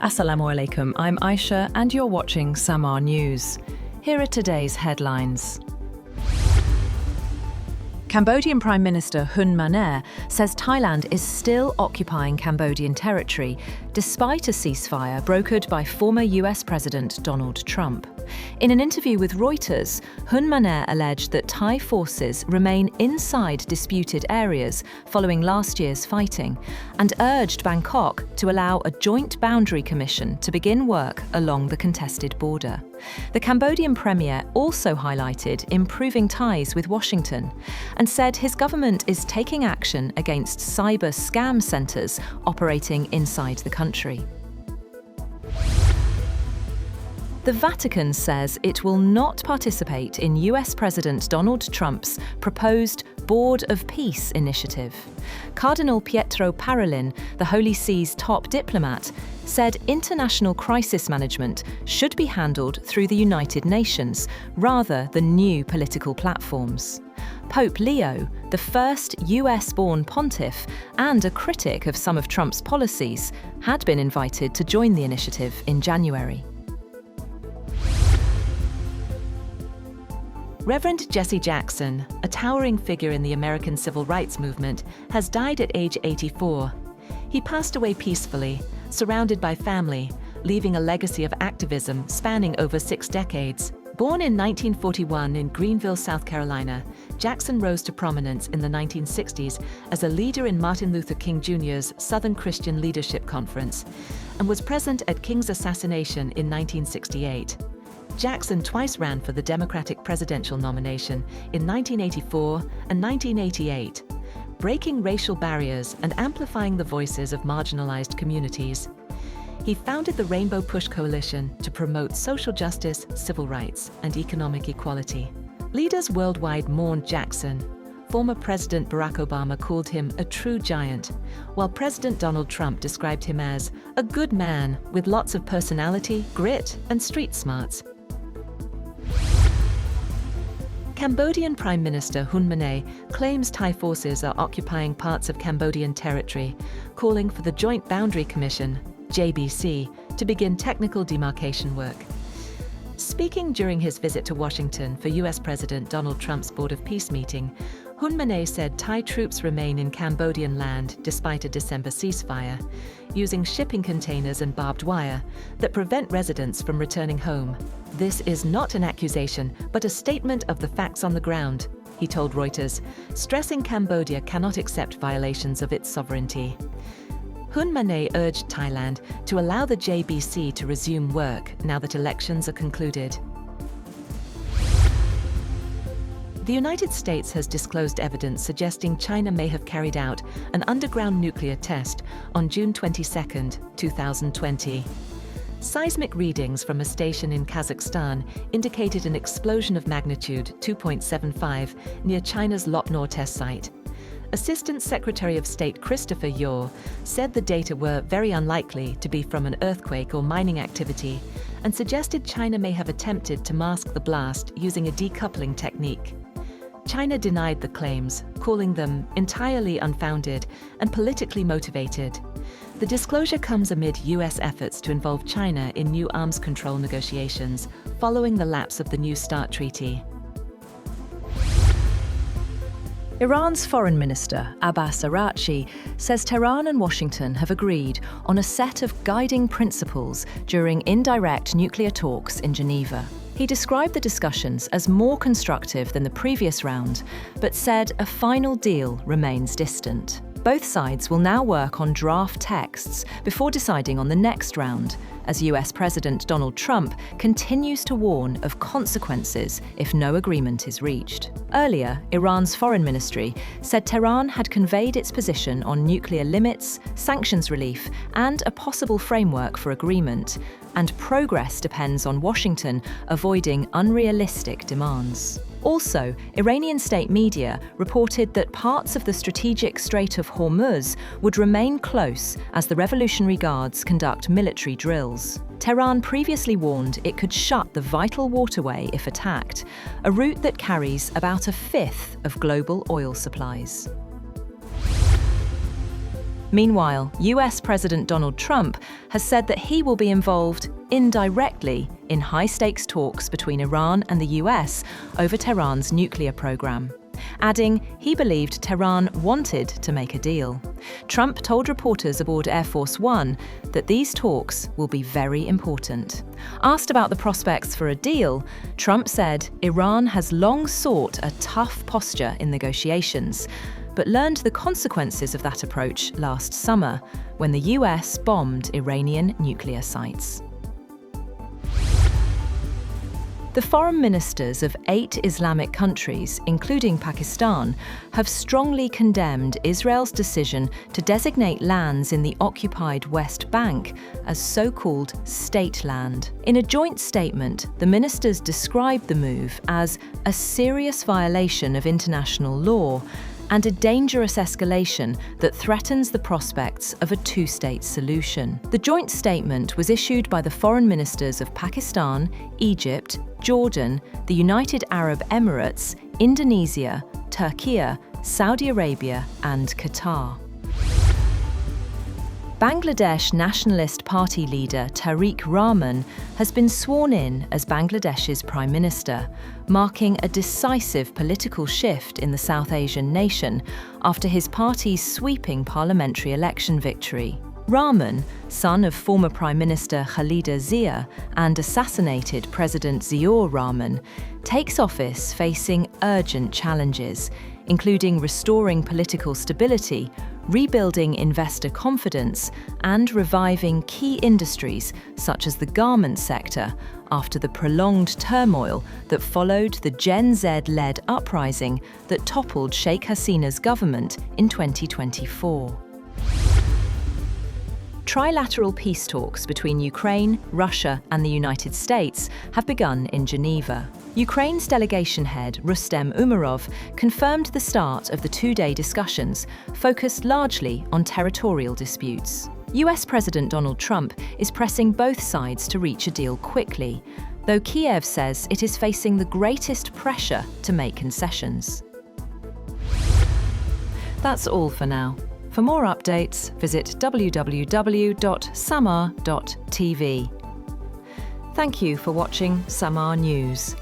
Assalamu alaikum, I'm Aisha and you're watching Samaa News. Here are today's headlines. Cambodian Prime Minister Hun Manet says Thailand is still occupying Cambodian territory, despite a ceasefire brokered by former US President Donald Trump. In an interview with Reuters, Hun Manet alleged that Thai forces remain inside disputed areas following last year's fighting, and urged Bangkok to allow a joint boundary commission to begin work along the contested border. The Cambodian premier also highlighted improving ties with Washington and said his government is taking action against cyber scam centres operating inside the country. The Vatican says it will not participate in US President Donald Trump's proposed Board of Peace initiative. Cardinal Pietro Parolin, the Holy See's top diplomat, said international crisis management should be handled through the United Nations rather than new political platforms. Pope Leo, the first US-born pontiff and a critic of some of Trump's policies, had been invited to join the initiative in January. Reverend Jesse Jackson, a towering figure in the American civil rights movement, has died at age 84. He passed away peacefully, surrounded by family, leaving a legacy of activism spanning over 6 decades. Born in 1941 in Greenville, South Carolina, Jackson rose to prominence in the 1960s as a leader in Martin Luther King Jr.'s Southern Christian Leadership Conference and was present at King's assassination in 1968. Jackson twice ran for the Democratic presidential nomination in 1984 and 1988, breaking racial barriers and amplifying the voices of marginalized communities. He founded the Rainbow Push Coalition to promote social justice, civil rights, and economic equality. Leaders worldwide mourned Jackson. Former President Barack Obama called him a true giant, while President Donald Trump described him as a good man with lots of personality, grit, and street smarts. Cambodian Prime Minister Hun Manet claims Thai forces are occupying parts of Cambodian territory, calling for the Joint Boundary Commission, JBC, to begin technical demarcation work. Speaking during his visit to Washington for US President Donald Trump's Board of Peace meeting, Hun Manet said Thai troops remain in Cambodian land despite a December ceasefire, using shipping containers and barbed wire that prevent residents from returning home. This is not an accusation, but a statement of the facts on the ground, he told Reuters, stressing Cambodia cannot accept violations of its sovereignty. Hun Manet urged Thailand to allow the JBC to resume work now that elections are concluded. The United States has disclosed evidence suggesting China may have carried out an underground nuclear test on June 22, 2020. Seismic readings from a station in Kazakhstan indicated an explosion of magnitude 2.75 near China's Lopnor test site. Assistant Secretary of State Christopher Yeo said the data were very unlikely to be from an earthquake or mining activity and suggested China may have attempted to mask the blast using a decoupling technique. China denied the claims, calling them entirely unfounded and politically motivated. The disclosure comes amid US efforts to involve China in new arms control negotiations following the lapse of the New START treaty. Iran's Foreign Minister, Abbas Araghchi, says Tehran and Washington have agreed on a set of guiding principles during indirect nuclear talks in Geneva. He described the discussions as more constructive than the previous round, but said a final deal remains distant. Both sides will now work on draft texts before deciding on the next round, as US President Donald Trump continues to warn of consequences if no agreement is reached. Earlier, Iran's foreign ministry said Tehran had conveyed its position on nuclear limits, sanctions relief, and a possible framework for agreement, and progress depends on Washington avoiding unrealistic demands. Also, Iranian state media reported that parts of the strategic Strait of Hormuz would remain close as the Revolutionary Guards conduct military drills. Tehran previously warned it could shut the vital waterway if attacked, a route that carries about a fifth of global oil supplies. Meanwhile, US President Donald Trump has said that he will be involved indirectly in high-stakes talks between Iran and the US over Tehran's nuclear program, adding he believed Tehran wanted to make a deal. Trump told reporters aboard Air Force One that these talks will be very important. Asked about the prospects for a deal, Trump said Iran has long sought a tough posture in negotiations, but learned the consequences of that approach last summer when the US bombed Iranian nuclear sites. The foreign ministers of 8 Islamic countries, including Pakistan, have strongly condemned Israel's decision to designate lands in the occupied West Bank as so-called state land. In a joint statement, the ministers described the move as a serious violation of international law and a dangerous escalation that threatens the prospects of a two-state solution. The joint statement was issued by the foreign ministers of Pakistan, Egypt, Jordan, the United Arab Emirates, Indonesia, Turkey, Saudi Arabia, and Qatar. Bangladesh Nationalist Party leader Tariq Rahman has been sworn in as Bangladesh's Prime Minister, marking a decisive political shift in the South Asian nation after his party's sweeping parliamentary election victory. Rahman, son of former Prime Minister Khalida Zia and assassinated President Ziaur Rahman, takes office facing urgent challenges, including restoring political stability, rebuilding investor confidence, and reviving key industries such as the garment sector after the prolonged turmoil that followed the Gen Z-led uprising that toppled Sheikh Hasina's government in 2024. Trilateral peace talks between Ukraine, Russia, and the United States have begun in Geneva. Ukraine's delegation head, Rustem Umerov, confirmed the start of the two-day discussions, focused largely on territorial disputes. US President Donald Trump is pressing both sides to reach a deal quickly, though Kiev says it is facing the greatest pressure to make concessions. That's all for now. For more updates, visit www.samaa.tv. Thank you for watching Samaa News.